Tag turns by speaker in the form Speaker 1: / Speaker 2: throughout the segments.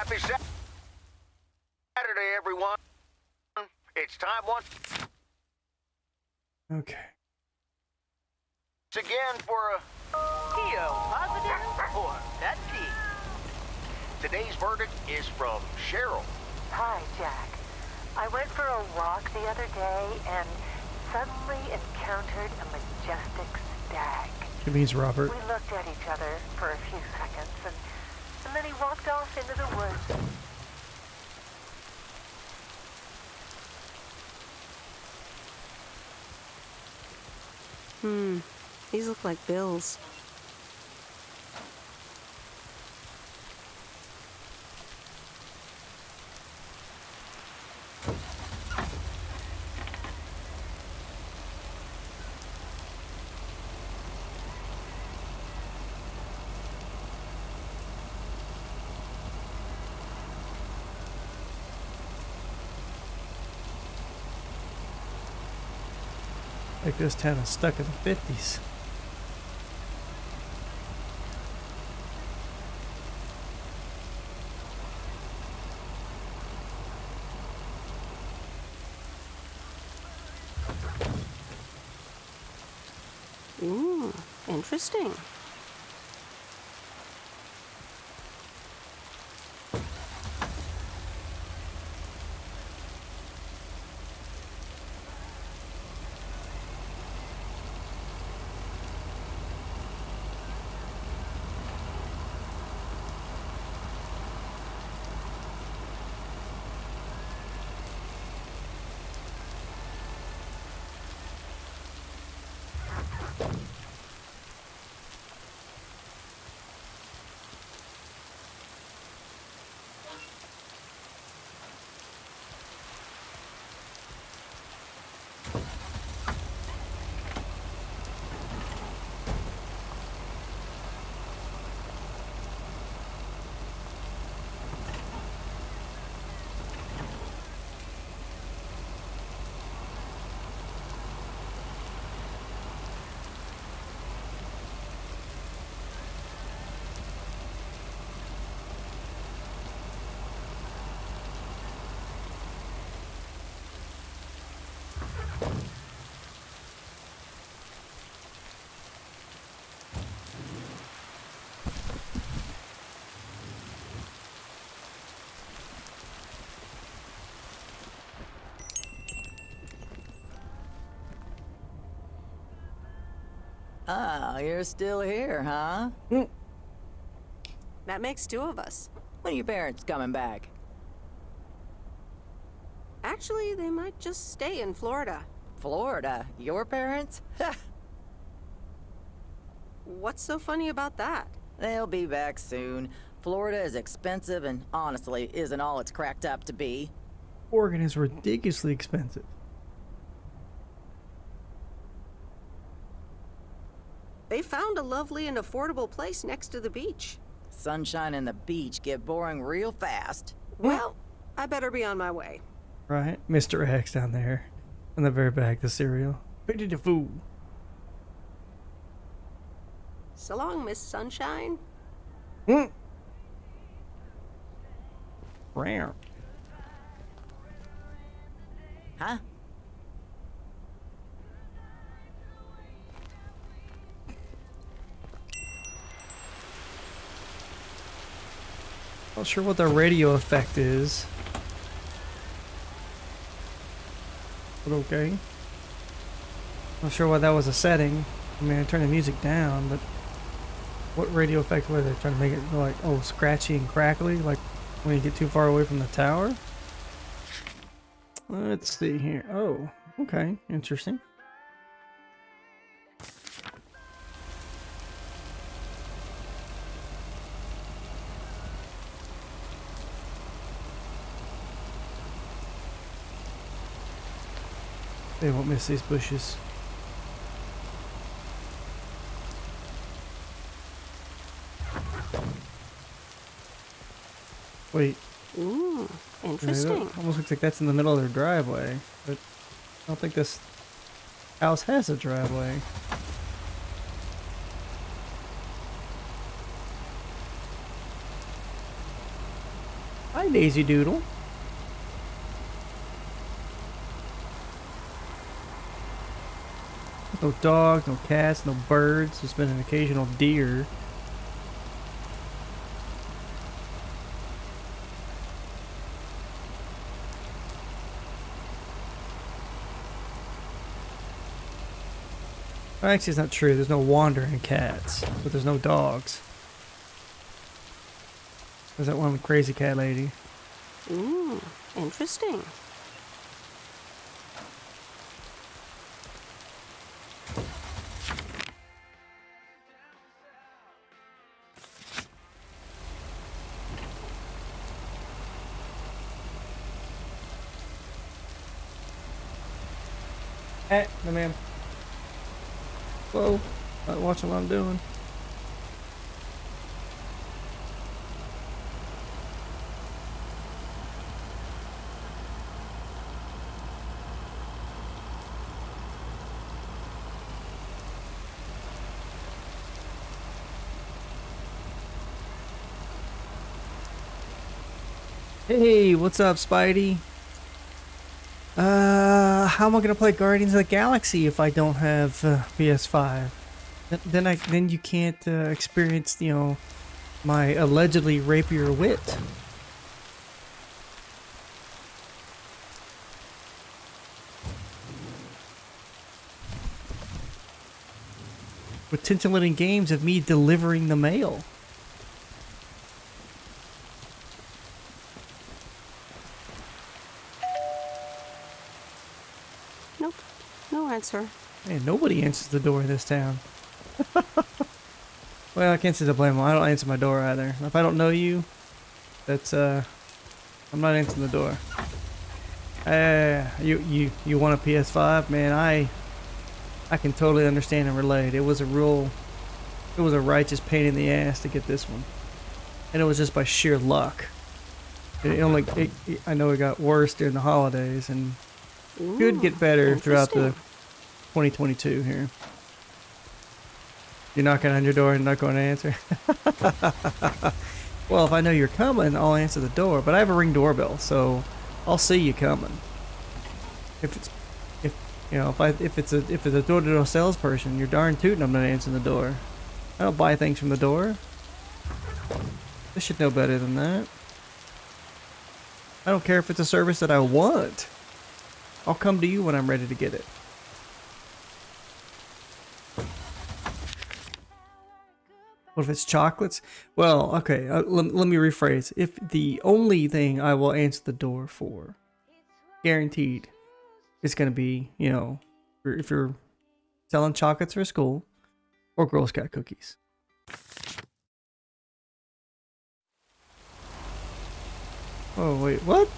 Speaker 1: Happy Saturday, everyone. It's time once
Speaker 2: Okay.
Speaker 1: again for a
Speaker 3: Theo, positive or that P?
Speaker 1: Today's verdict is from Cheryl.
Speaker 4: Hi, Jack. I went for a walk the other day and suddenly encountered a majestic stag.
Speaker 2: She means Robert.
Speaker 4: We looked at each other for a few seconds and then he walked off into the woods.
Speaker 5: These look like bills.
Speaker 2: Like this town is stuck in the 50s.
Speaker 5: Interesting.
Speaker 3: Oh, you're still here, huh?
Speaker 5: That makes two of us.
Speaker 3: When are your parents coming back?
Speaker 5: Actually, they might just stay in Florida.
Speaker 3: Florida? Your parents?
Speaker 5: What's so funny about that?
Speaker 3: They'll be back soon. Florida is expensive and honestly isn't all it's cracked up to be.
Speaker 2: Oregon is ridiculously expensive.
Speaker 5: They found a lovely and affordable place next to the beach.
Speaker 3: Sunshine and the beach get boring real fast.
Speaker 5: Well, I better be on my way.
Speaker 2: Right? Mr. X down there. In the very back, the cereal. Pity the fool.
Speaker 5: So long, Miss Sunshine.
Speaker 2: Rare.
Speaker 3: Huh?
Speaker 2: Not sure what the radio effect is. But okay. Not sure why that was a setting. I mean, I turned the music down, but what radio effect were they trying to make it like, oh, scratchy and crackly, like when you get too far away from the tower? Let's see here. Oh, okay, interesting. They won't miss these bushes. Wait.
Speaker 5: Ooh, interesting.
Speaker 2: Almost looks like that's in the middle of their driveway, but I don't think this house has a driveway. Hi, Daisy Doodle. No dogs, no cats, no birds. There's been an occasional deer. Well, actually, it's not true. There's no wandering cats, but there's no dogs. There's that one crazy cat lady.
Speaker 5: Interesting.
Speaker 2: Hey, no ma'am. Whoa, not watching what I'm doing. Hey, what's up, Spidey? How am I gonna play Guardians of the Galaxy if I don't have PS5? Then you can't experience, you know, my allegedly rapier wit. With titillating games of me delivering the mail.
Speaker 5: Nope. No answer.
Speaker 2: Man, nobody answers the door in this town. Well, I can't say to blame them. I don't answer my door either. If I don't know you, that's I'm not answering the door. You want a PS5, man? I can totally understand and relate. It was a righteous pain in the ass to get this one, and it was just by sheer luck. I know it got worse during the holidays, and could get better throughout the 2022 here. You're knocking on your door and not going to answer? Well, if I know you're coming, I'll answer the door. But I have a Ring doorbell, so I'll see you coming. If it's a door-to-door salesperson, you're darn tootin' I'm not answering the door. I don't buy things from the door. They should know better than that. I don't care if it's a service that I want. I'll come to you when I'm ready to get it. What if it's chocolates? Well, okay, let me rephrase. If the only thing I will answer the door for, guaranteed, is going to be, you know, if you're selling chocolates for school or Girl Scout cookies. Oh, wait, what?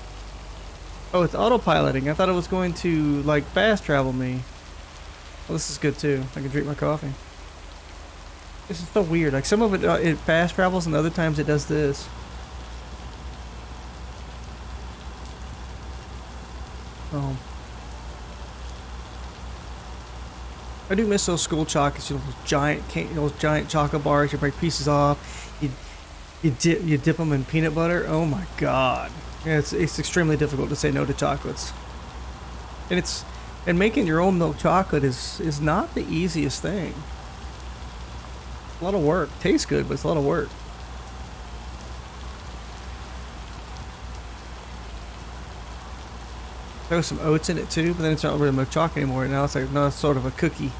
Speaker 2: Oh, it's autopiloting. I thought it was going to, like, fast travel me. Well, this is good, too. I can drink my coffee. This is so weird. Like, some of it, it fast travels, and other times it does this. Oh. I do miss those school chocolates, you know, those giant chocolate bars. You break pieces off. You dip them in peanut butter. Oh my god. Yeah, it's extremely difficult to say no to chocolates. And making your own milk chocolate is not the easiest thing. A lot of work. Tastes good, but it's a lot of work. Throw some oats in it too, but then it's not really milk chocolate anymore. Now it's like, no, it's sort of a cookie.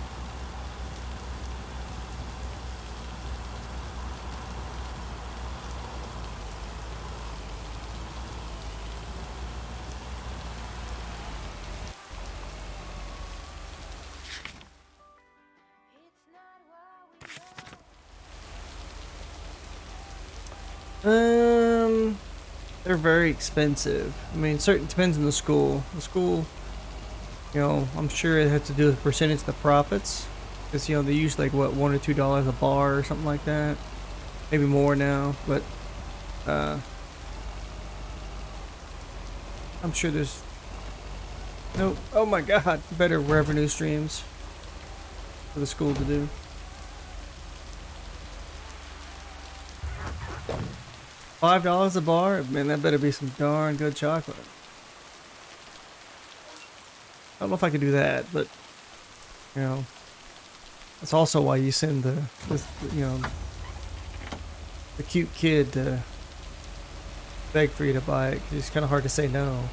Speaker 2: They're very expensive. I mean, depends on the school. The school, you know, I'm sure it has to do with percentage of the profits, because you know they use like what, $1 or $2 a bar or something like that, maybe more now. But I'm sure there's no. Oh my God, better revenue streams for the school to do. $5 a bar? Man, that better be some darn good chocolate. I don't know if I could do that, but you know, that's also why you send the cute kid to beg for you to buy it, 'cause it's kind of hard to say no.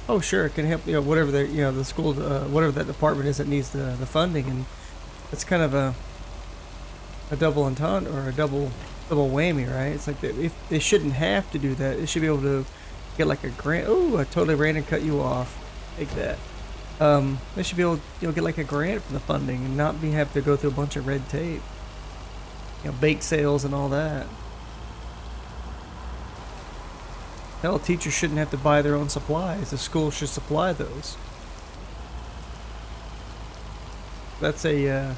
Speaker 2: Oh, sure, it can help, whatever the school, whatever that department is that needs the funding, and it's kind of a double entendre or a double whammy, right? It's like if they shouldn't have to do that, they should be able to get like a grant. Oh, I totally ran and cut you off. Take that. They should be able to get like a grant for the funding and not have to go through a bunch of red tape, bake sales and all that. Hell, teachers shouldn't have to buy their own supplies. The school should supply those. That's that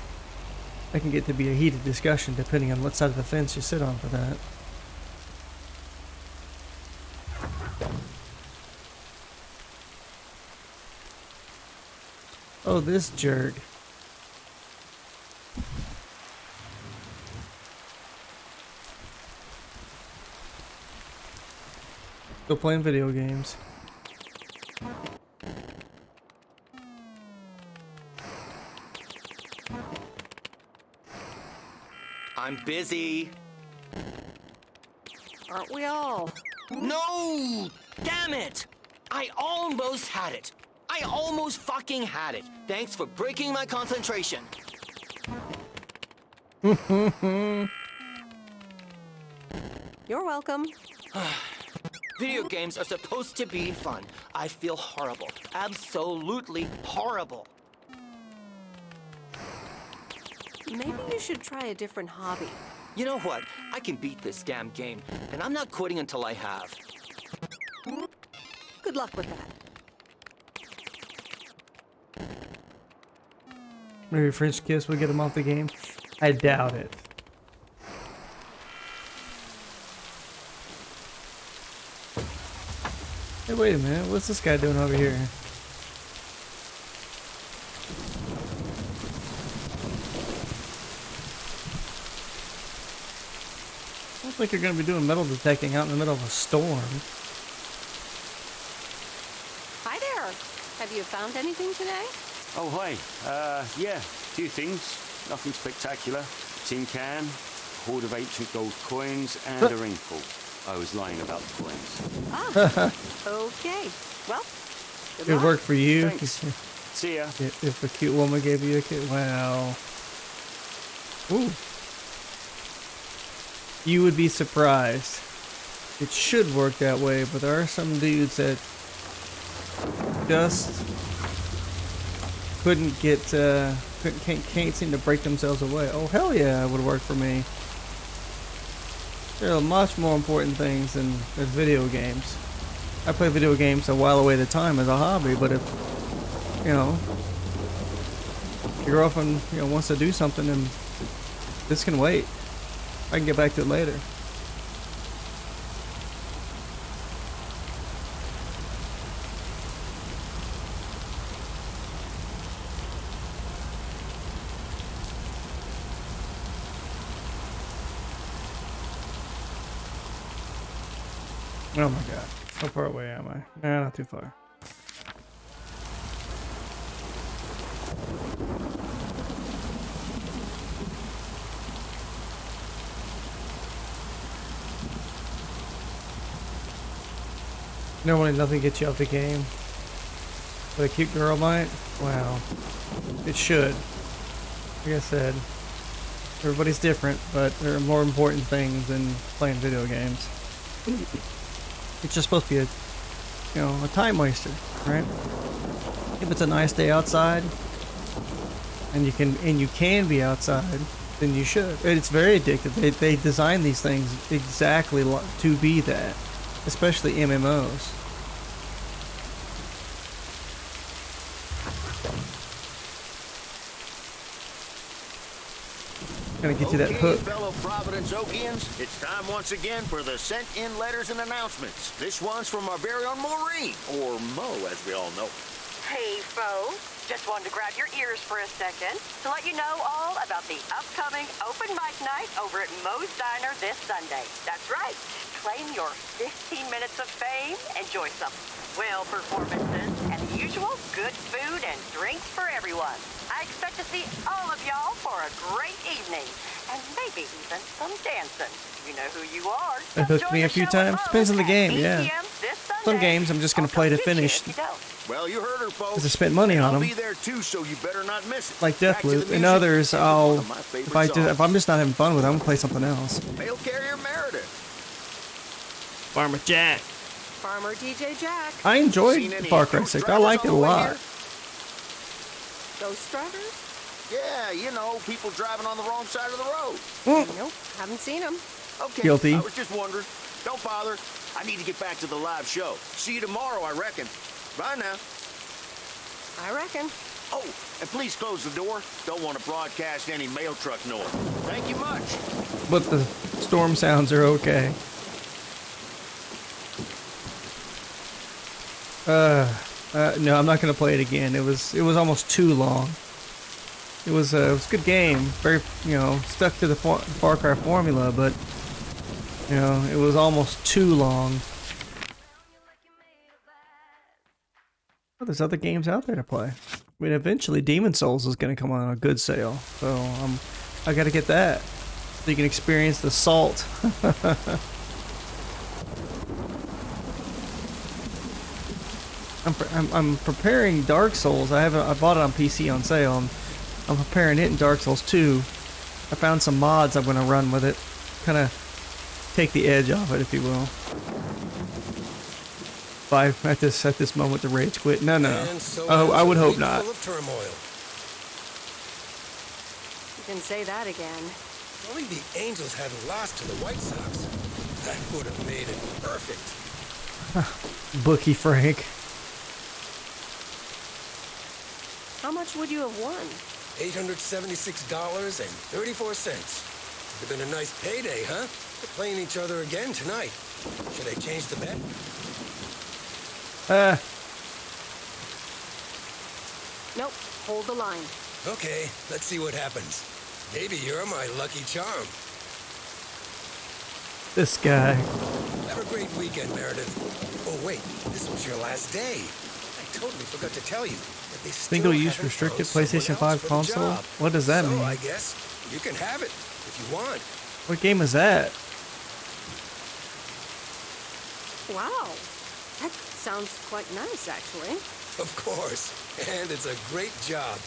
Speaker 2: can get to be a heated discussion depending on what side of the fence you sit on for that. Oh, this jerk. Still playing video games.
Speaker 6: I'm busy.
Speaker 5: Aren't we all?
Speaker 6: No! Damn it! I almost had it. I almost fucking had it. Thanks for breaking my concentration.
Speaker 5: You're welcome.
Speaker 6: Video games are supposed to be fun. I feel horrible. Absolutely horrible.
Speaker 5: Maybe you should try a different hobby.
Speaker 6: You know what? I can beat this damn game, and I'm not quitting until I have.
Speaker 5: Good luck with that.
Speaker 2: Maybe French kiss will get him off the game. I doubt it. Hey, wait a minute. What's this guy doing over here? Looks like you're going to be doing metal detecting out in the middle of a storm.
Speaker 5: Hi there. Have you found anything today?
Speaker 7: Oh, hi. Yeah, a few things. Nothing spectacular. Tin can, a hoard of ancient gold coins, and a ring pool. I was lying about the coins.
Speaker 5: Ah, okay. Well, good
Speaker 2: It
Speaker 5: luck.
Speaker 2: worked for you.
Speaker 7: Thanks. See ya.
Speaker 2: If a cute woman gave you a kid, wow. Ooh. You would be surprised. It should work that way, but there are some dudes that just can't seem to break themselves away. Oh hell yeah, it would work for me. There are much more important things than video games. I play video games a while away at a time as a hobby, but if your girlfriend wants to do something, and this can wait. I can get back to it later. Oh my god. How far away am I? Nah, not too far. Normally nothing gets you out the game, but a cute girl might? Wow. It should. Like I said, everybody's different, but there are more important things than playing video games. It's just supposed to be a time waster, right? If it's a nice day outside and you can be outside, then you should. It's very addictive. They design these things exactly to be that, especially MMOs. Gonna get you that hook.
Speaker 1: Fellow Providence Oakians, it's time once again for the sent-in letters and announcements. This one's from our very own Maureen, or Mo, as we all know.
Speaker 4: Hey, folks. Just wanted to grab your ears for a second to let you know all about the upcoming open mic night over at Moe's Diner this Sunday. That's right. Claim your 15 minutes of fame, enjoy some whale performances, and the usual good food and drinks for everyone. I expect to see all of y'all for a great evening, and maybe even some dancing. You know who you are.
Speaker 2: It hooked me a few times. Depends on the game, yeah. Some games I'm just gonna play to finish.
Speaker 1: Well, you heard her, folks.
Speaker 2: Because I spent money on
Speaker 1: I'll
Speaker 2: them.
Speaker 1: be there too, so you better not miss it.
Speaker 2: Like
Speaker 1: Back to the
Speaker 2: Deathloop. And
Speaker 1: music.
Speaker 2: others,
Speaker 1: This is
Speaker 2: I'll
Speaker 1: one of my favorite
Speaker 2: if I'm just not having fun with it, I'm gonna play something else.
Speaker 1: Mail carrier Meredith.
Speaker 2: Farmer Jack.
Speaker 5: Farmer DJ Jack.
Speaker 2: I enjoyed
Speaker 1: Seen any
Speaker 2: Far Cry
Speaker 1: ghost
Speaker 2: 6. I
Speaker 1: drivers
Speaker 2: liked it a
Speaker 1: on the way
Speaker 2: lot.
Speaker 1: here?
Speaker 5: Ghost drivers?
Speaker 1: Yeah, you know, people driving on the wrong side of the road.
Speaker 5: Nope, haven't seen them.
Speaker 1: Okay.
Speaker 2: Guilty.
Speaker 1: I was just wondering. Don't bother. I need to get back to the live show. See you tomorrow, I reckon. Bye now.
Speaker 5: I reckon.
Speaker 1: Oh, and please close the door. Don't want to broadcast any mail truck noise. Thank you much.
Speaker 2: But the storm sounds are okay. No, I'm not gonna play it again. It was almost too long. It was a good game. Very, stuck to the Far Cry formula, but it was almost too long. Well, there's other games out there to play. I mean, eventually Demon Souls is gonna come on a good sale, so I gotta get that so you can experience the salt. I'm preparing Dark Souls. I bought it on PC on sale. And I'm preparing it in Dark Souls 2. I found some mods I'm gonna run with it, kind of take the edge off it, if you will. At this moment to rage quit. No. I would hope not.
Speaker 8: Full of turmoil.
Speaker 5: You can say that again.
Speaker 8: If only the Angels hadn't lost to the White Sox. That would have made it perfect.
Speaker 2: Bookie Frank.
Speaker 5: How much would you have won?
Speaker 8: $876.34. Would have been a nice payday, huh? We're playing each other again tonight. Should I change the bet?
Speaker 5: Nope, hold the line.
Speaker 8: Okay, let's see what happens. Maybe you're my lucky charm.
Speaker 2: This guy.
Speaker 8: Have a great weekend, Meredith. Oh, wait, this was your last day. I totally forgot to tell you.
Speaker 2: Single-use restricted PlayStation 5 console? What does that mean?
Speaker 8: I guess you can have it if you want.
Speaker 2: What game is that?
Speaker 5: Wow, that sounds quite nice, actually.
Speaker 8: Of course, and it's a great job.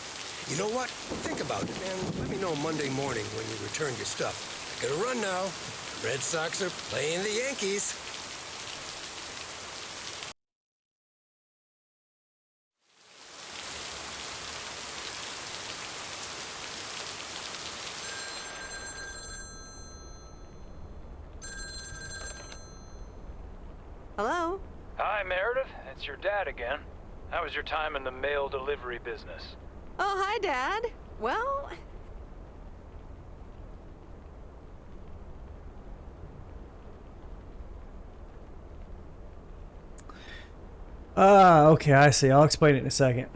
Speaker 8: You know what? Think about it, and let me know Monday morning when you return your stuff. I gotta run now. The Red Sox are playing the Yankees.
Speaker 5: Hello?
Speaker 9: Hi, Meredith. It's your dad again. How was your time in the mail delivery business?
Speaker 5: Oh, hi, Dad. Well...
Speaker 2: Okay, I see. I'll explain it in a second.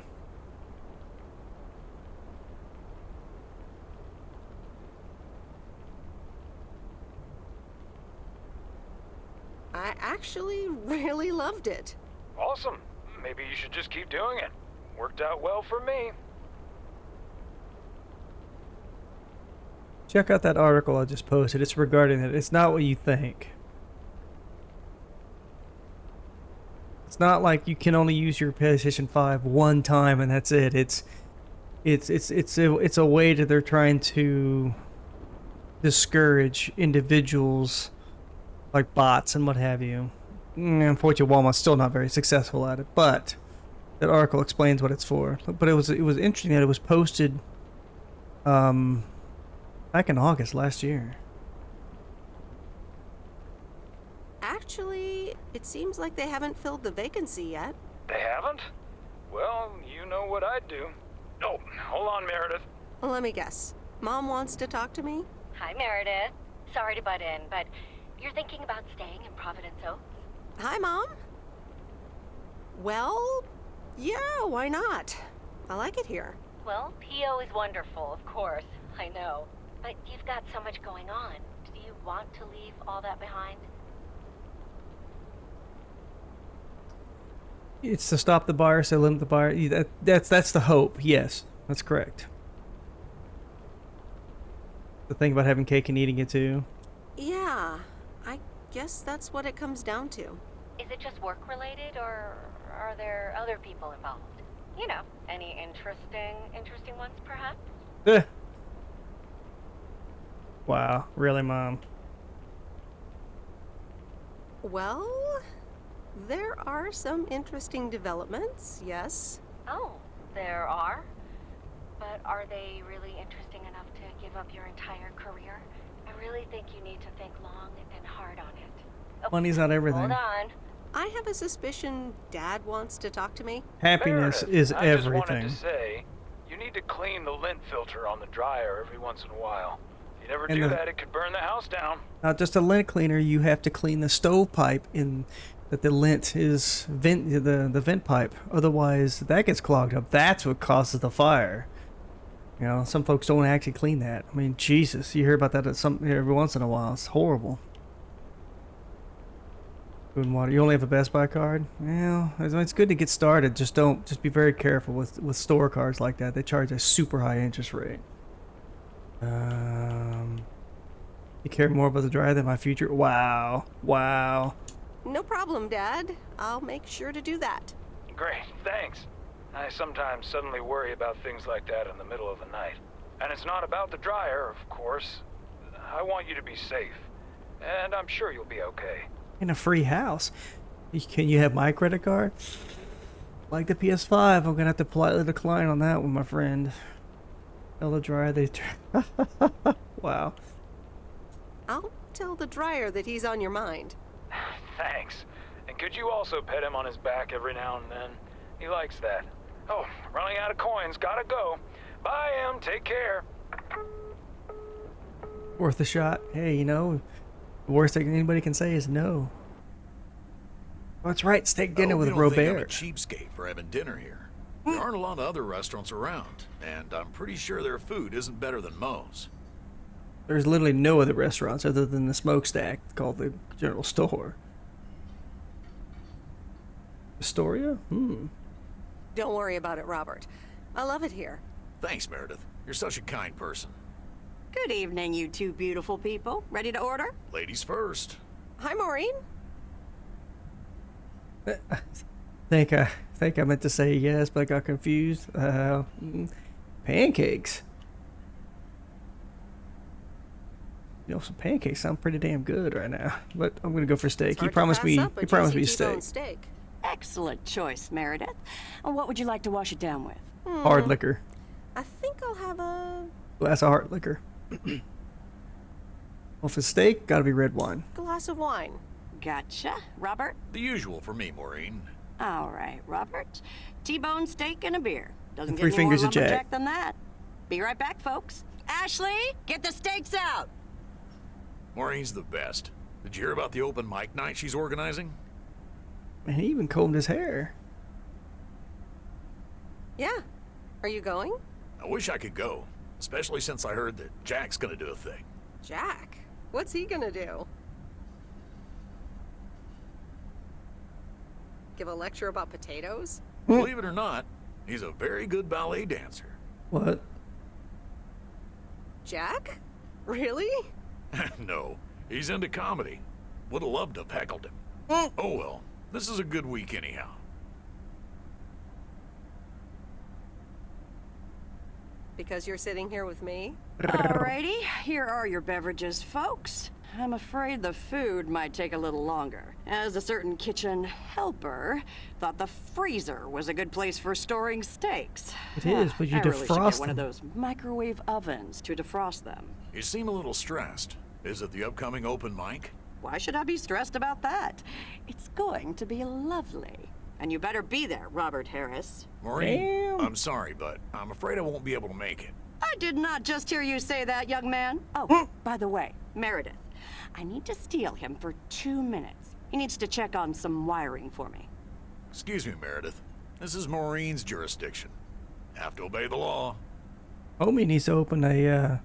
Speaker 5: I actually really loved it.
Speaker 9: Awesome. Maybe you should just keep doing it. Worked out well for me.
Speaker 2: Check out that article I just posted. It's regarding it. It's not what you think. It's not like you can only use your PlayStation 5 one time and that's it. It's a way that they're trying to discourage individuals like bots and what have you. Unfortunately, Walmart's still not very successful at it, but that article explains what it's for. But it was interesting that it was posted back in August last year.
Speaker 5: Actually, it seems like they haven't filled the vacancy yet.
Speaker 9: They haven't? Well, you know what I'd do. Oh, hold on, Meredith.
Speaker 5: Well, let me guess. Mom wants to talk to me?
Speaker 4: Hi, Meredith. Sorry to butt in, but you're thinking about staying in Providence Oaks?
Speaker 5: Hi, Mom. Well, yeah, why not? I like it here.
Speaker 10: Well, PO is wonderful, of course. I know. But you've got so much going on. Do you want to leave all that behind?
Speaker 2: It's to stop the virus, to limit the virus. That's the hope. Yes, that's correct. The thing about having cake and eating it too.
Speaker 5: Yeah, I guess that's what it comes down to.
Speaker 10: Is it just work related, or are there other people involved? You know, any interesting ones, perhaps?
Speaker 2: Eh. Wow, really, Mom?
Speaker 5: Well, there are some interesting developments, yes.
Speaker 10: Oh, there are? But are they really interesting enough to give up your entire career? I really think you need to think long and hard on it. Oh,
Speaker 2: Money's not everything.
Speaker 10: hold on.
Speaker 5: I have a suspicion Dad wants to talk to me.
Speaker 2: Happiness
Speaker 9: Meredith,
Speaker 2: is
Speaker 9: I just wanted
Speaker 2: everything.
Speaker 9: to say, you need to clean the lint filter on the dryer every once in a while. If you never
Speaker 2: And
Speaker 9: do
Speaker 2: the-
Speaker 9: that, it could burn the house down.
Speaker 2: Not just a lint cleaner, you have to clean the stovepipe in that the lint is the vent pipe. Otherwise, that gets clogged up. That's what causes the fire. You know, some folks don't actually clean that. I mean, Jesus, you hear about that every once in a while. It's horrible. Food and water. You only have a Best Buy card? Yeah, it's good to get started. Just be very careful with store cards like that. They charge a super high interest rate. You care more about the dryer than my future? Wow. Wow.
Speaker 5: No problem, Dad. I'll make sure to do that.
Speaker 9: Great, thanks. I sometimes suddenly worry about things like that in the middle of the night. And it's not about the dryer, of course. I want you to be safe. And I'm sure you'll be okay.
Speaker 2: In a free house. Can you have my credit card? Like the PS5, I'm gonna have to politely decline on that one, my friend. Tell the dryer they wow.
Speaker 5: I'll tell the dryer that he's on your mind.
Speaker 9: Thanks. And could you also pet him on his back every now and then? He likes that. Oh, running out of coins. Gotta go. Bye, Em. Take care.
Speaker 2: Worth a shot. Hey, you know, the worst thing anybody can say is no. That's right, steak dinner with
Speaker 11: Think I'm a
Speaker 2: Robert.
Speaker 11: cheapskate for having dinner here. There aren't a lot of other restaurants around, and I'm pretty sure their food isn't better than Moe's.
Speaker 2: There's literally no other restaurants other than the smokestack called the General Store. Astoria?
Speaker 5: Don't worry about it, Robert. I love it here.
Speaker 11: Thanks, Meredith. You're such a kind person.
Speaker 12: Good evening, you two beautiful people. Ready to order?
Speaker 11: Ladies first.
Speaker 5: Hi, Maureen.
Speaker 2: think I meant to say yes, but I got confused. Pancakes. You know, some pancakes sound pretty damn good right now. But I'm gonna go for steak. He promised me steak.
Speaker 12: Excellent choice, Meredith. And what would you like to wash it down with?
Speaker 2: Hard liquor.
Speaker 5: I think I'll have a
Speaker 2: Glass of hard liquor. Well, for steak, gotta be red wine.
Speaker 5: glass of wine.
Speaker 12: Gotcha. Robert?
Speaker 11: The usual for me, Maureen.
Speaker 12: All right, Robert. T-bone steak and a beer. Doesn't
Speaker 2: Three
Speaker 12: get any more
Speaker 2: fingers of Jack.
Speaker 12: lumberjack than that. Be right back, folks. Ashley, get the steaks out.
Speaker 11: Maureen's the best. Did you hear about the open mic night she's organizing?
Speaker 2: And he even combed his hair.
Speaker 5: Yeah. Are you going?
Speaker 11: I wish I could go, especially since I heard that Jack's gonna do a thing.
Speaker 5: Jack? What's he gonna do? Give a lecture about potatoes?
Speaker 11: Believe it or not, he's a very good ballet dancer.
Speaker 2: What?
Speaker 5: Jack? Really?
Speaker 11: No, he's into comedy. Would have loved to have heckled him. Oh well, this is a good week anyhow.
Speaker 5: Because you're sitting here with me?
Speaker 12: Alrighty, here are your beverages, folks. I'm afraid the food might take a little longer, as a certain kitchen helper thought the freezer was a good place for storing steaks.
Speaker 2: It is, but you
Speaker 12: I really should
Speaker 2: defrost
Speaker 12: get one of
Speaker 2: them.
Speaker 12: those microwave ovens to defrost them.
Speaker 11: You seem a little stressed. Is it the upcoming open mic?
Speaker 12: Why should I be stressed about that? It's going to be lovely. And you better be there, Robert Harris.
Speaker 11: Maureen,
Speaker 2: Damn.
Speaker 11: I'm sorry, but I'm afraid I won't be able to make it.
Speaker 12: I did not just hear you say that, young man. Oh, by the way, Meredith, I need to steal him for 2 minutes. He needs to check on some wiring for me.
Speaker 11: Excuse me, Meredith. This is Maureen's jurisdiction. Have to obey the law.
Speaker 2: Homie needs to open a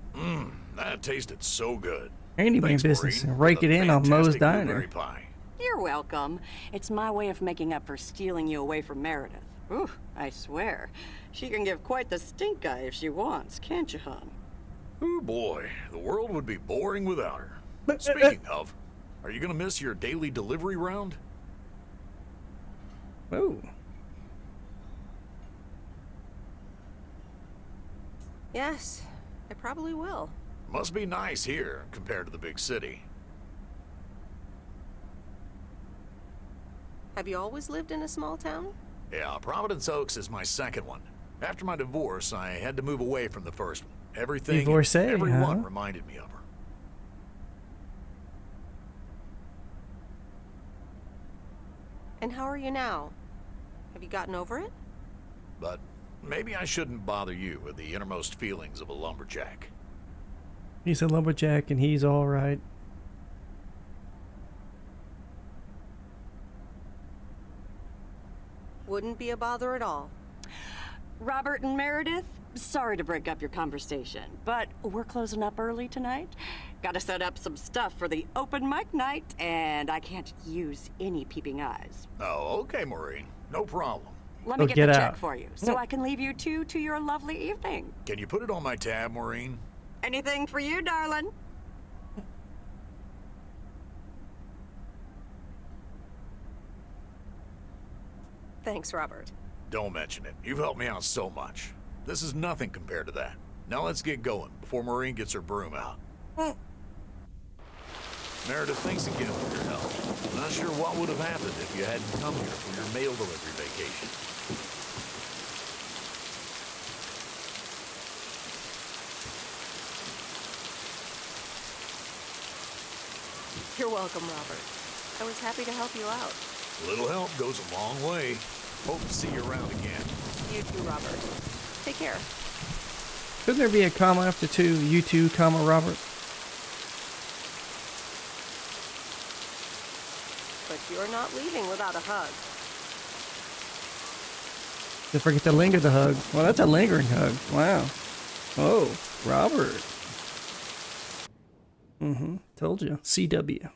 Speaker 11: That tasted so good.
Speaker 2: handyman
Speaker 11: Thanks,
Speaker 2: business
Speaker 11: Maureen,
Speaker 2: and rake
Speaker 11: for
Speaker 2: it
Speaker 11: the
Speaker 2: in on Moe's
Speaker 11: fantastic
Speaker 2: Diner.
Speaker 11: blueberry pie.
Speaker 12: You're welcome. It's my way of making up for stealing you away from Meredith. Ooh, I swear. She can give quite the stink eye if she wants, can't you, hon?
Speaker 11: Oh boy, the world would be boring without her. Speaking of, are you gonna miss your daily delivery round?
Speaker 2: Oh.
Speaker 5: Yes, I probably will.
Speaker 11: Must be nice here compared to the big city.
Speaker 5: Have you always lived in a small town?
Speaker 11: Yeah, Providence Oaks is my second one. After my divorce, I had to move away from the first one. Everything and
Speaker 2: Divorcee,
Speaker 11: everyone
Speaker 2: huh?
Speaker 11: reminded me of her.
Speaker 5: And how are you now? Have you gotten over it?
Speaker 11: But maybe I shouldn't bother you with the innermost feelings of a lumberjack.
Speaker 2: He's a lumberjack and he's all right.
Speaker 5: Wouldn't be a bother at all.
Speaker 12: Robert and Meredith, sorry to break up your conversation, but we're closing up early tonight. Gotta set up some stuff for the open mic night, and I can't use any peeping eyes.
Speaker 11: Oh, okay, Maureen. No problem.
Speaker 12: Let me
Speaker 2: Oh,
Speaker 12: get
Speaker 2: get
Speaker 12: the
Speaker 2: out.
Speaker 12: check for you, so I can leave you two to your lovely evening.
Speaker 11: Can you put it on my tab, Maureen?
Speaker 12: Anything for you, darling?
Speaker 5: Thanks, Robert.
Speaker 11: Don't mention it. You've helped me out so much. This is nothing compared to that. Now let's get going before Maureen gets her broom out. Meredith, thanks again for your help. Not sure what would have happened if you hadn't come here for your mail delivery vacation.
Speaker 5: You're welcome, Robert. I was happy to help you out.
Speaker 11: A little help goes a long way. Hope to see you around again.
Speaker 5: You too, Robert. Take care.
Speaker 2: Couldn't there be a comma after two? You too, comma, Robert?
Speaker 5: But you're not leaving without a hug.
Speaker 2: Don't forget to linger the hug. Well, that's a lingering hug. Wow. Oh, Robert. Told you. CW.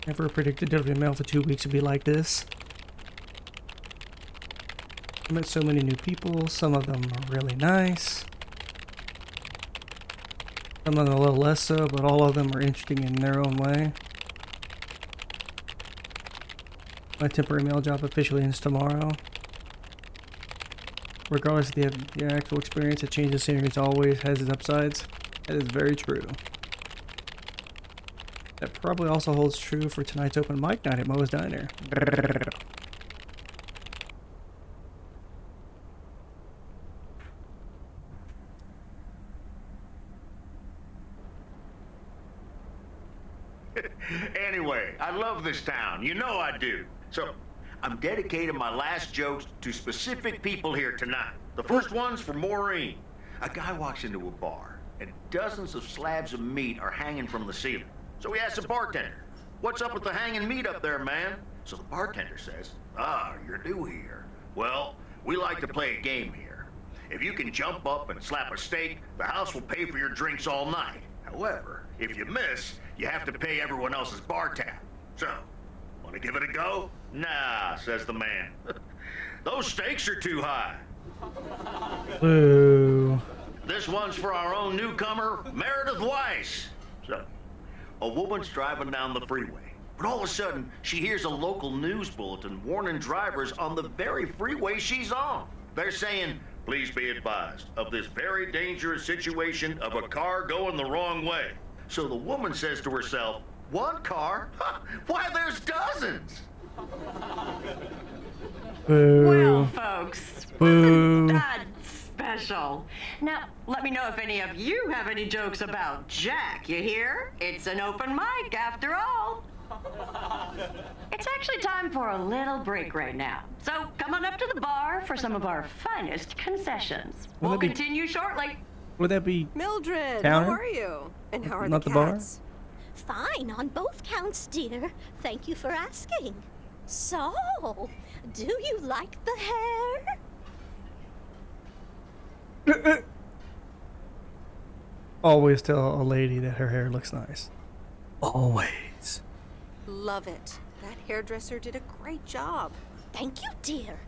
Speaker 2: Never predicted delivery mail for 2 weeks would be like this. I met so many new people. Some of them are really nice. Some of them a little less so, but all of them are interesting in their own way. My temporary mail job officially ends tomorrow. Regardless of the actual experience, a change of scenery always has its upsides. That is very true. That probably also holds true for tonight's open mic night at Moe's Diner.
Speaker 1: Anyway, I love this town. You know I do. So, I'm dedicating my last jokes to specific people here tonight. The first one's for Maureen. A guy walks into a bar, and dozens of slabs of meat are hanging from the ceiling. So he asks the bartender, "What's up with the hanging meat up there, man?" So the bartender says, "Ah, you're new here. Well, we like to play a game here. If you can jump up and slap a steak, the house will pay for your drinks all night. However, if you miss, you have to pay everyone else's bar tab. So, want to give it a go?" "Nah," says the man. "Those stakes are too high."
Speaker 2: Boo.
Speaker 1: This one's for our own newcomer, Meredith WEISS. So, a woman's driving down the freeway, but all of a sudden, she hears a local news bulletin warning drivers on the very freeway she's on. They're saying, "Please be advised of this very dangerous situation of a car going the wrong way." So the woman says to herself, "One car? Why, there's dozens."
Speaker 2: Boo.
Speaker 12: Well, folks,
Speaker 2: Boo.
Speaker 12: that's special. Now, let me know if any of you have any jokes about Jack, you hear? It's an open mic after all. It's actually time for a little break right now. So come on up to the bar for some of our finest concessions. We'll continue shortly.
Speaker 2: Would that be
Speaker 5: Mildred,
Speaker 2: counter?
Speaker 5: how are you? And how are
Speaker 2: Not
Speaker 5: the
Speaker 2: the bar?
Speaker 5: cats?
Speaker 13: Fine on both counts, dear. Thank you for asking. So, do you like the hair?
Speaker 2: Always tell a lady that her hair looks nice. Always.
Speaker 5: Love it. That hairdresser did a great job.
Speaker 13: Thank you, dear.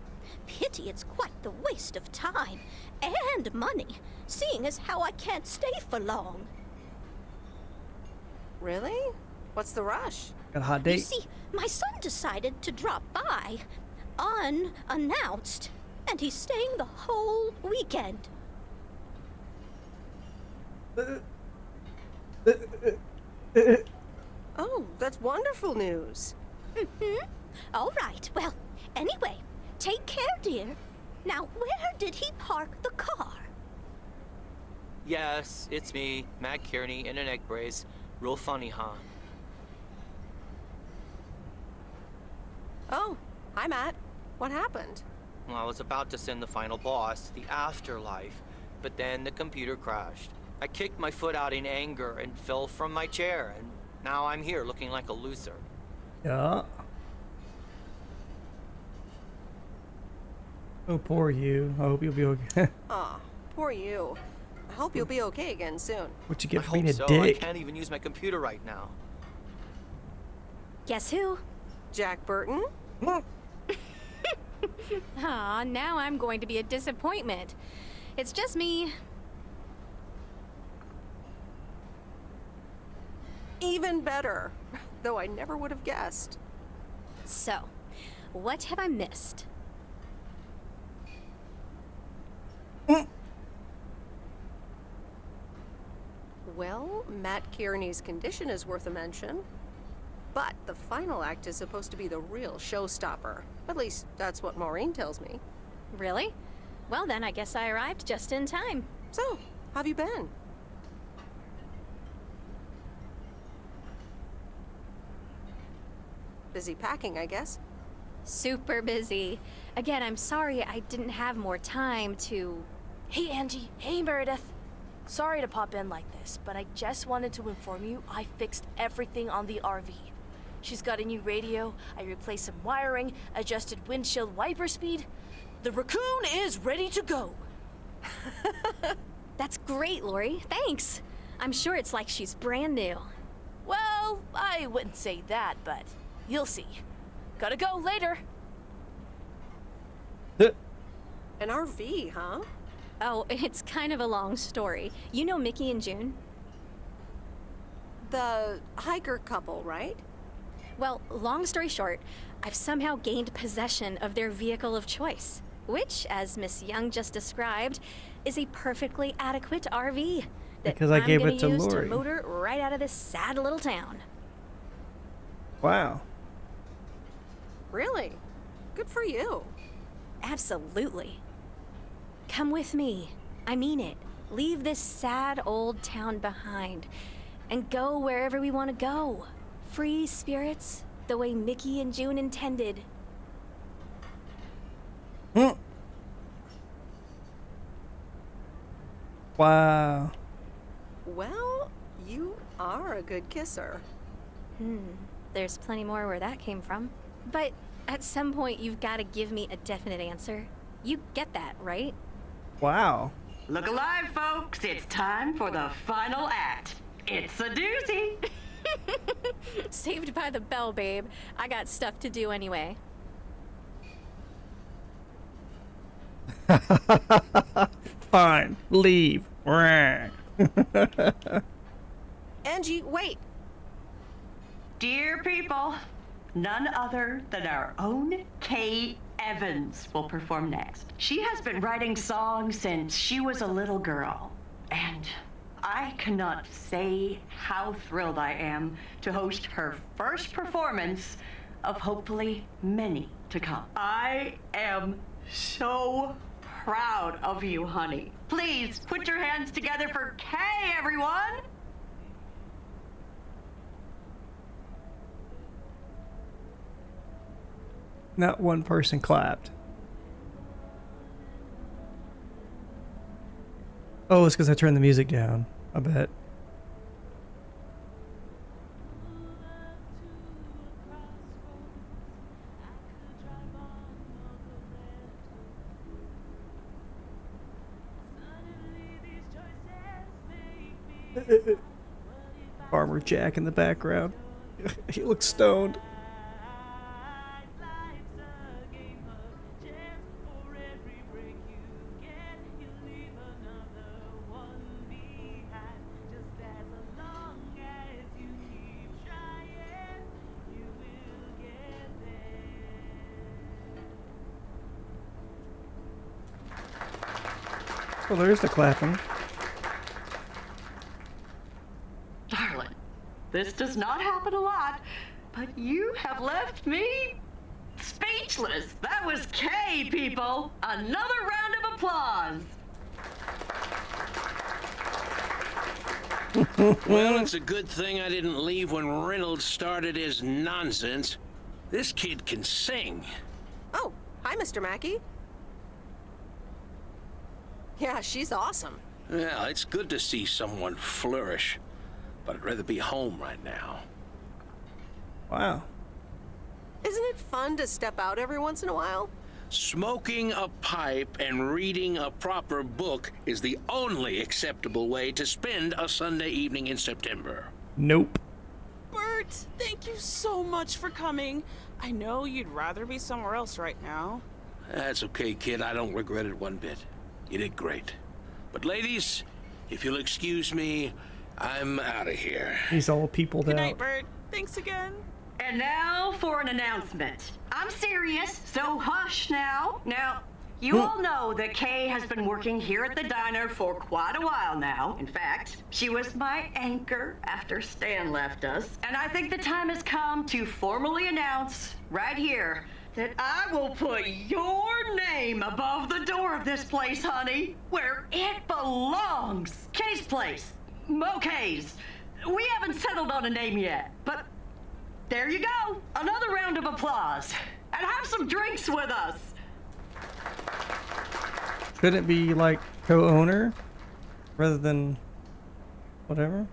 Speaker 13: Pity it's quite the waste of time and money, seeing as how I can't stay for long.
Speaker 5: Really? What's the rush?
Speaker 2: Got a hot
Speaker 13: You
Speaker 2: date?
Speaker 13: see, my son decided to drop by, unannounced, and he's staying the whole weekend.
Speaker 5: Oh, that's wonderful news.
Speaker 13: All right, well, anyway, take care, dear. Now, where did he park the car?
Speaker 6: Yes, it's me, Matt Kearney, in an egg brace. Real funny, huh?
Speaker 5: Oh, hi, Matt. What happened?
Speaker 6: Well, I was about to send the final boss to the afterlife, but then the computer crashed. I kicked my foot out in anger and fell from my chair, and now I'm here looking like a loser.
Speaker 2: Yeah. Oh, poor you. I hope you'll be okay.
Speaker 5: Aw, poor you. I hope you'll be okay again soon.
Speaker 2: What you
Speaker 6: I
Speaker 2: get for
Speaker 6: hope
Speaker 2: being a
Speaker 6: so.
Speaker 2: dick?
Speaker 6: I can't even use my computer right now.
Speaker 13: Guess who?
Speaker 5: Jack Burton?
Speaker 14: Aw, now I'm going to be a disappointment. It's just me.
Speaker 5: Even better. Though I never would have guessed.
Speaker 14: So, what have I missed?
Speaker 5: Well, Matt Kearney's condition is worth a mention. But the final act is supposed to be the real showstopper. At least, that's what Maureen tells me.
Speaker 14: Really? Well then, I guess I arrived just in time.
Speaker 5: So, how have you been? Busy packing, I guess.
Speaker 14: Super busy. Again, I'm sorry I didn't have more time to...
Speaker 15: Hey, Angie. Hey, Meredith. Sorry to pop in like this, but I just wanted to inform you I fixed everything on the RV. She's got a new radio, I replaced some wiring, adjusted windshield wiper speed. The raccoon is ready to go.
Speaker 14: That's great, Lori. Thanks. I'm sure it's like she's brand new.
Speaker 15: Well, I wouldn't say that, but you'll see. Gotta go later.
Speaker 5: An RV, huh?
Speaker 14: Oh, it's kind of a long story. You know Mickey and June?
Speaker 5: The hiker couple, right?
Speaker 14: Well, long story short, I've somehow gained possession of their vehicle of choice, which, as Miss Young just described, is a perfectly adequate RV that
Speaker 2: Because I gave
Speaker 14: I'm
Speaker 2: it to
Speaker 14: gonna use
Speaker 2: Lori.
Speaker 14: to motor right out of this sad little town.
Speaker 2: Wow.
Speaker 5: Really? Good for you.
Speaker 14: Absolutely. Come with me. I mean it. Leave this sad old town behind and go wherever we want to go. Free spirits, the way Mickey and June intended.
Speaker 2: Wow.
Speaker 5: Well, you are a good kisser.
Speaker 14: There's plenty more where that came from. But at some point, you've got to give me a definite answer. You get that, right?
Speaker 2: Wow.
Speaker 4: Look alive, folks. It's time for the final act. It's a doozy.
Speaker 14: Saved by the bell, babe. I got stuff to do anyway.
Speaker 2: Fine. Leave.
Speaker 5: Angie, wait.
Speaker 4: Dear people, none other than our own Kay Evans will perform next. She has been writing songs since she was a little girl, and I cannot say how thrilled I am to host her first performance of hopefully many to come. I am so proud of you, honey. Please put your hands together for Kay, everyone.
Speaker 2: Not one person clapped. Oh, it's because I turned the music down. I bet. Farmer Jack in the background. He looks stoned. Oh, there's the clapping.
Speaker 12: Darling, this does not happen a lot, but you have left me speechless. That was Kay, people. Another round of applause.
Speaker 16: Well, it's a good thing I didn't leave when Reynolds started his nonsense. This kid can sing.
Speaker 5: Oh, hi, Mr. Mackey. Yeah, she's awesome.
Speaker 16: Well, it's good to see someone flourish, but I'd rather be home right now.
Speaker 2: Wow.
Speaker 5: Isn't it fun to step out every once in a while?
Speaker 16: Smoking a pipe and reading a proper book is the only acceptable way to spend a Sunday evening in September.
Speaker 2: Nope.
Speaker 17: Bert, thank you so much for coming. I know you'd rather be somewhere else right now.
Speaker 16: That's okay, kid. I don't regret it one bit. You did great. But ladies, if you'll excuse me, I'm out of here.
Speaker 2: He's all peopled
Speaker 17: Good
Speaker 2: out.
Speaker 17: night, Bert. Thanks again.
Speaker 12: And now for an announcement. I'm serious, so hush now. Now, you all know that Kay has been working here at the diner for quite a while now. In fact, she was my anchor after Stan left us. And I think the time has come to formally announce right here that I will put your name above the door of this place, honey, where it belongs. Kay's place. Mo Kay's. We haven't settled on a name yet, but there you go. Another round of applause. And have some drinks with us.
Speaker 2: Couldn't it be like co-owner rather than whatever?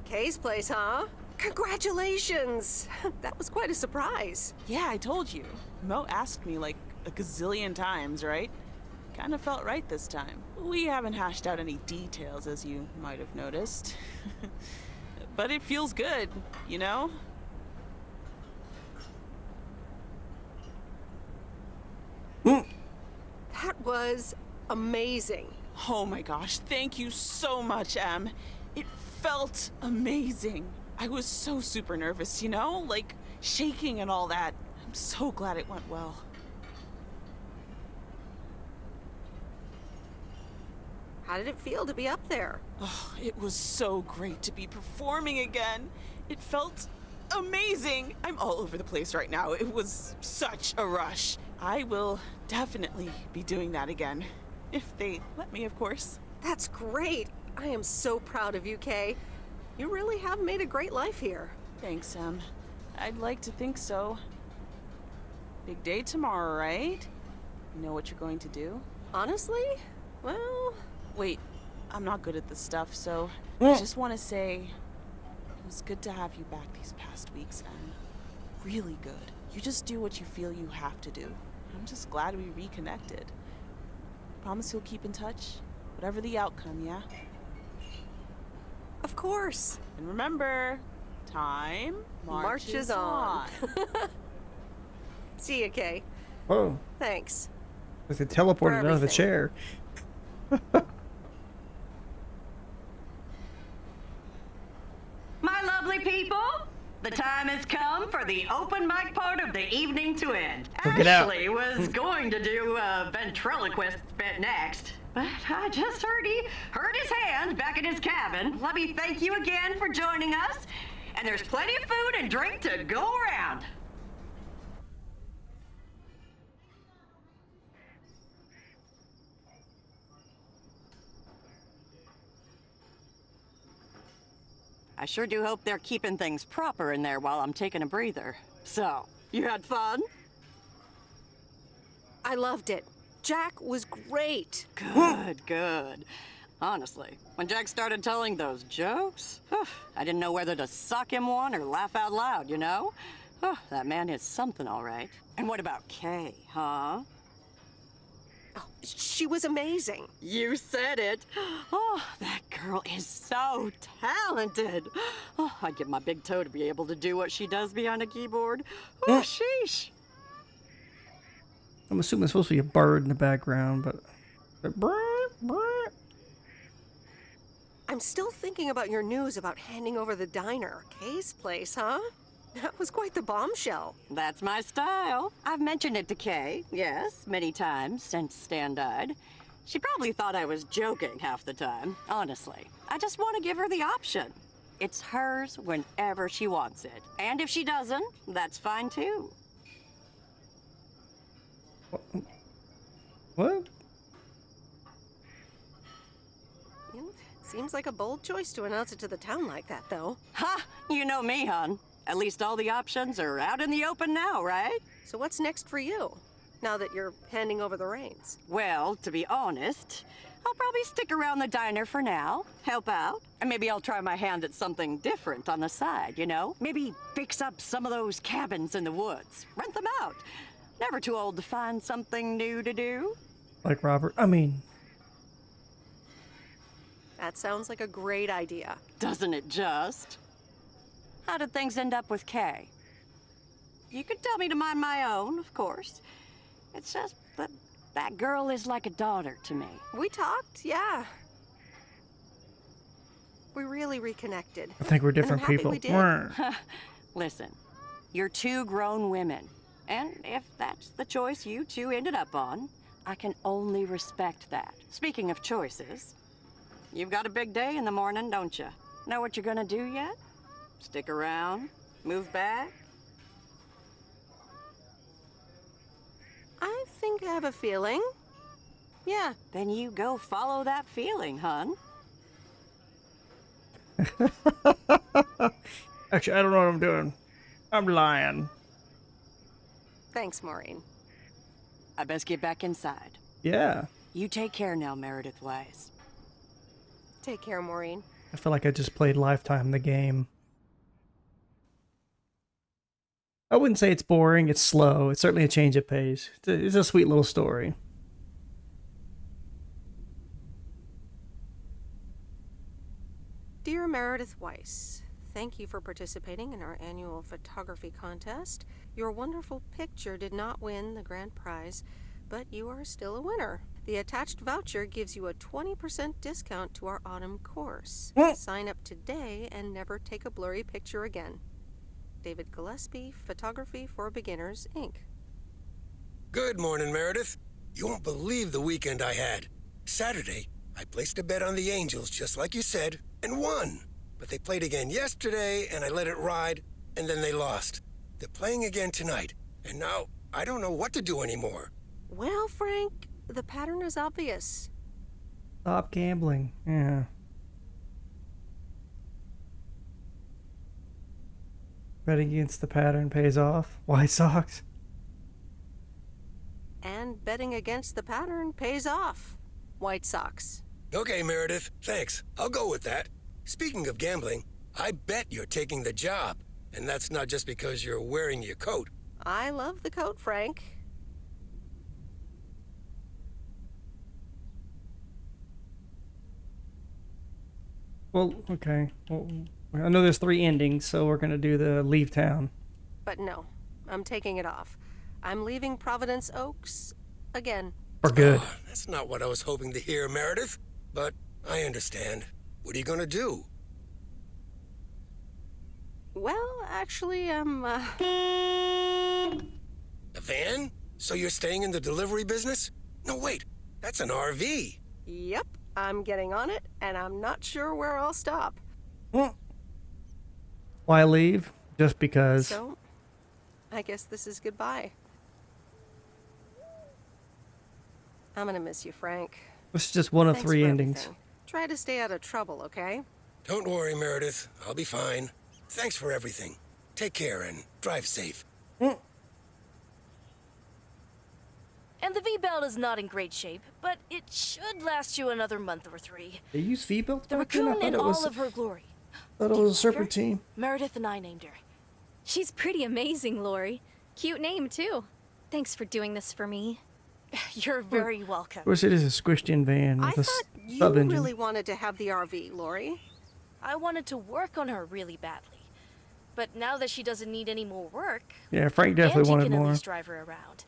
Speaker 5: Kay's place, huh? Congratulations! That was quite a surprise.
Speaker 17: Yeah, I told you. Mo asked me like a gazillion times, right? Kind of felt right this time. We haven't hashed out any details, as you might have noticed. But it feels good, you know?
Speaker 5: That was amazing.
Speaker 17: Oh my gosh, thank you so much, Em. It felt amazing. I was so super nervous, you know? Like, shaking and all that. I'm so glad it went well.
Speaker 5: How did it feel to be up there?
Speaker 17: Oh, it was so great to be performing again. It felt amazing. I'm all over the place right now. It was such a rush. I will definitely be doing that again. If they let me, of course.
Speaker 5: That's great. I am so proud of you, Kay. You really have made a great life here.
Speaker 17: Thanks, Em. I'd like to think so. Big day tomorrow, right? You know what you're going to do?
Speaker 5: Honestly? Well...
Speaker 17: Wait, I'm not good at this stuff, so I just want to say it was good to have you back these past weeks, Em. Really good. You just do what you feel you have to do. I'm just glad we reconnected. Promise you'll keep in touch, whatever the outcome, yeah?
Speaker 5: Of course.
Speaker 17: And remember, time marches on.
Speaker 5: See ya, Kay.
Speaker 2: Whoa.
Speaker 5: Thanks.
Speaker 2: With it teleported out of the chair.
Speaker 12: My lovely people, the time has come for the open mic part of the evening to end. Ashley was going to do a ventriloquist bit next, but I just heard his hand back in his cabin. Let me thank you again for joining us, and there's plenty of food and drink to go around. I sure do hope they're keeping things proper in there while I'm taking a breather. So, you had fun?
Speaker 5: I loved it. Jack was great.
Speaker 12: Good, good. honestly. When Jack started telling those jokes, I didn't know whether to suck him one or laugh out loud, you know? That man is something, all right. And what about Kay, huh?
Speaker 5: Oh, she was amazing.
Speaker 12: You said it. Oh, that girl is so talented. Oh, I'd give my big toe to be able to do what she does behind a keyboard. Oh, sheesh.
Speaker 2: I'm assuming it's supposed to be a bird in the background, but...
Speaker 5: I'm still thinking about your news about handing over the diner. Kay's place, huh? That was quite the bombshell.
Speaker 12: That's my style. I've mentioned it to Kay, yes, many times since Stan died. She probably thought I was joking half the time, honestly. I just want to give her the option. It's hers whenever she wants it. And if she doesn't, that's fine too.
Speaker 2: What?
Speaker 5: Seems like a bold choice to announce it to the town like that, though.
Speaker 12: Ha! You know me, hon. At least all the options are out in the open now, right?
Speaker 5: So what's next for you, now that you're handing over the reins?
Speaker 12: Well, to be honest, I'll probably stick around the diner for now, help out, and maybe I'll try my hand at something different on the side, you know? Maybe fix up some of those cabins in the woods, rent them out. Never too old to find something new to do.
Speaker 2: Like Robert? I mean...
Speaker 5: That sounds like a great idea.
Speaker 12: Doesn't it just? How did things end up with Kay? You could tell me to mind my own, of course. It's just that that girl is like a daughter to me.
Speaker 5: We talked, yeah. We really reconnected.
Speaker 2: I think we're different
Speaker 5: and I'm
Speaker 2: people.
Speaker 5: happy we did.
Speaker 12: Listen, you're two grown women. And if that's the choice you two ended up on, I can only respect that. Speaking of choices, you've got a big day in the morning, don't you? Know what you're gonna do yet? Stick around? Move back?
Speaker 5: I think I have a feeling. Yeah.
Speaker 12: Then you go follow that feeling, hun.
Speaker 2: Actually, I don't know what I'm doing. I'm lying.
Speaker 5: Thanks, Maureen.
Speaker 12: I best get back inside.
Speaker 2: Yeah.
Speaker 12: You take care now, Meredith Weiss.
Speaker 5: Take care, Maureen.
Speaker 2: I feel like I just played Lifetime, the game. I wouldn't say it's boring, it's slow. It's certainly a change of pace. It's a sweet little story.
Speaker 5: Dear Meredith Weiss, thank you for participating in our annual photography contest. Your wonderful picture did not win the grand prize, but you are still a winner. The attached voucher gives you a 20% discount to our autumn course. Sign up today and never take a blurry picture again. David Gillespie, Photography for Beginners, Inc.
Speaker 8: Good morning, Meredith. You won't believe the weekend I had. Saturday, I placed a bet on the Angels, just like you said, and won. But they played again yesterday, and I let it ride, and then they lost. They're playing again tonight, and now I don't know what to do anymore.
Speaker 5: Well, Frank, the pattern is obvious.
Speaker 2: Stop gambling. Yeah. Betting against the pattern pays off. White Sox.
Speaker 5: And betting against the pattern pays off. White Sox.
Speaker 8: Okay, Meredith, thanks. I'll go with that. Speaking of gambling, I bet you're taking the job. And that's not just because you're wearing your coat.
Speaker 5: I love the coat, Frank.
Speaker 2: Well, okay. Well, I know there's 3 endings, so we're gonna do the leave town.
Speaker 5: But no, I'm taking it off. I'm leaving Providence Oaks again.
Speaker 2: For good.
Speaker 8: Oh, that's not what I was hoping to hear, Meredith. But I understand. What are you gonna do?
Speaker 5: Well, actually, I'm,
Speaker 8: A van? So you're staying in the delivery business? No, wait. That's an RV.
Speaker 5: Yep, I'm getting on it, and I'm not sure where I'll stop.
Speaker 2: Why leave? Just because.
Speaker 5: So, I guess this is goodbye. I'm gonna miss you, Frank.
Speaker 2: This is just one of
Speaker 5: Thanks
Speaker 2: 3
Speaker 5: for
Speaker 2: endings.
Speaker 5: everything. Try to stay out of trouble, okay?
Speaker 8: Don't worry, Meredith. I'll be fine. Thanks for everything. Take care and drive safe.
Speaker 15: And And the V-belt is not in great shape, but it should last you another month or 3.
Speaker 2: They use V-belts
Speaker 15: The
Speaker 2: back then? I
Speaker 15: raccoon
Speaker 2: thought
Speaker 15: in
Speaker 2: it was,
Speaker 15: all of her glory.
Speaker 2: thought it was a serpentine.
Speaker 15: Meredith and I named her.
Speaker 14: She's pretty amazing, Lori. Cute name, too. Thanks for doing this for me.
Speaker 15: You're very welcome.
Speaker 2: Of course, it is a squished-in van
Speaker 5: I
Speaker 2: with a
Speaker 5: thought you
Speaker 2: sub-engine.
Speaker 5: really wanted to have the RV, Lori.
Speaker 15: I wanted to work on her really badly. But now that she doesn't need any more work,
Speaker 2: Yeah, Frank definitely
Speaker 15: Angie
Speaker 2: wanted
Speaker 15: can at
Speaker 2: more.
Speaker 15: least drive her around.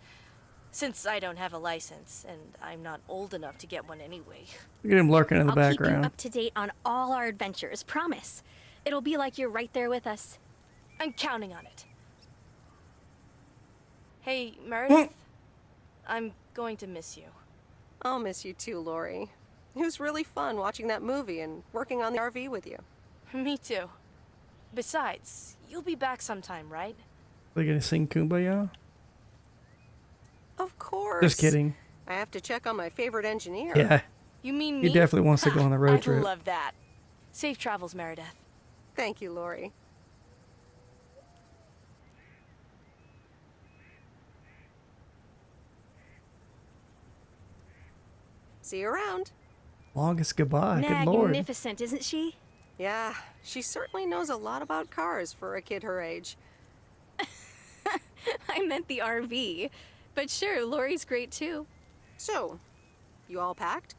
Speaker 15: Since I don't have a license, and I'm not old enough to get one anyway.
Speaker 2: Look at him lurking in the
Speaker 14: I'll keep you
Speaker 2: background.
Speaker 14: up to date on all our adventures, promise. It'll be like you're right there with us.
Speaker 15: I'm counting on it. Hey, Meredith. I'm going to miss you.
Speaker 5: I'll miss you too, Lori. It was really fun watching that movie and working on the RV with you.
Speaker 15: Me too. Besides, you'll be back sometime, right?
Speaker 2: They're gonna sing Kumbaya?
Speaker 5: Of course.
Speaker 2: Just kidding.
Speaker 5: I have to check on my favorite engineer.
Speaker 2: Yeah.
Speaker 15: You mean
Speaker 2: He
Speaker 15: me?
Speaker 2: definitely wants to go on a road
Speaker 15: I'd
Speaker 2: trip.
Speaker 15: love that. Safe travels, Meredith.
Speaker 5: Thank you, Lori. See you around.
Speaker 2: Longest goodbye. Good lord.
Speaker 14: Magnificent, isn't she?
Speaker 5: Yeah, she certainly knows a lot about cars for a kid her age.
Speaker 14: I meant the RV. But sure, Lori's great too.
Speaker 5: So, you all packed?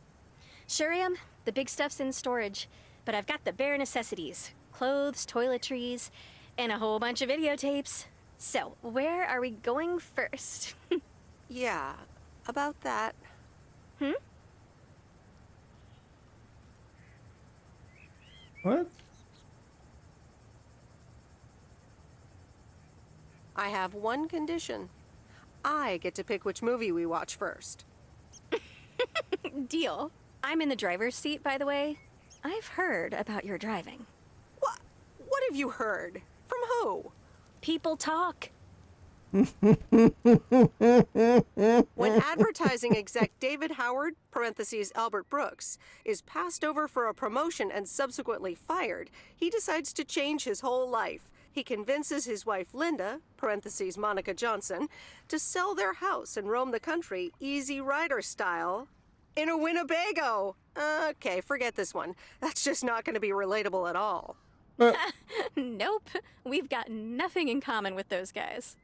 Speaker 14: Sure am. The big stuff's in storage. But I've got the bare necessities. Clothes, toiletries, and a whole bunch of videotapes. So, where are we going first?
Speaker 5: Yeah, about that.
Speaker 14: Hmm?
Speaker 2: What?
Speaker 5: I have one condition. I get to pick which movie we watch first.
Speaker 14: Deal. I'm in the driver's seat, by the way. I've heard about your driving.
Speaker 5: What have you heard? From who?
Speaker 14: People talk.
Speaker 5: When advertising exec David Howard, parentheses Albert Brooks, is passed over for a promotion and subsequently fired, he decides to change his whole life. He convinces his wife Linda, parentheses Monica Johnson, to sell their house and roam the country Easy Rider style in a Winnebago. Okay, forget this one. That's just not going to be relatable at all.
Speaker 14: Nope. We've got nothing in common with those guys.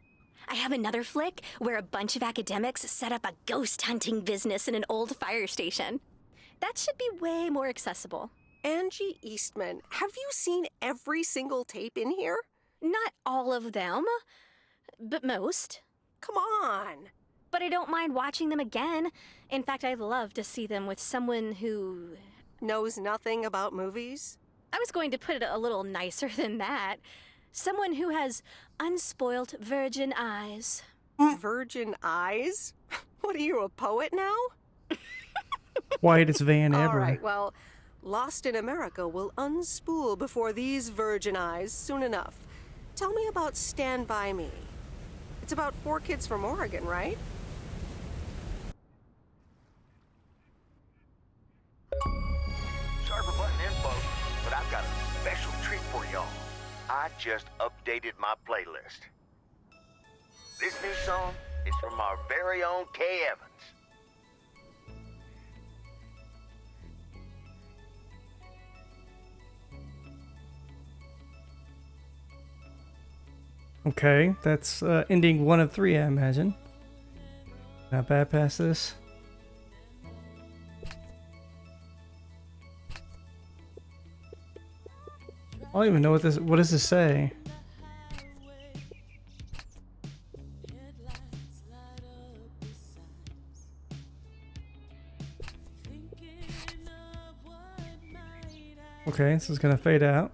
Speaker 14: I have another flick where a bunch of academics set up a ghost hunting business in an old fire station. That should be way more accessible.
Speaker 5: Angie Eastman, have you seen every single tape in here?
Speaker 14: Not all of them, but most.
Speaker 5: Come on.
Speaker 14: But I don't mind watching them again. In fact, I'd love to see them with someone who
Speaker 5: knows nothing about movies.
Speaker 14: I was going to put it a little nicer than that. Someone who has unspoilt virgin eyes.
Speaker 5: Virgin eyes? What are you, a poet now?
Speaker 2: Whitest van ever.
Speaker 5: All right, well, Lost in America will unspool before these virgin eyes soon enough. Tell me about Stand By Me. It's about 4 kids from Oregon, right?
Speaker 1: Sorry for butting in, folks, but I've got a special treat for y'all. I just updated my playlist. This new song is from our very own Kay Evans.
Speaker 2: Okay, that's ending 1 of 3, I imagine. Not bad past this. I don't even know what does this say? Okay, this is gonna fade out.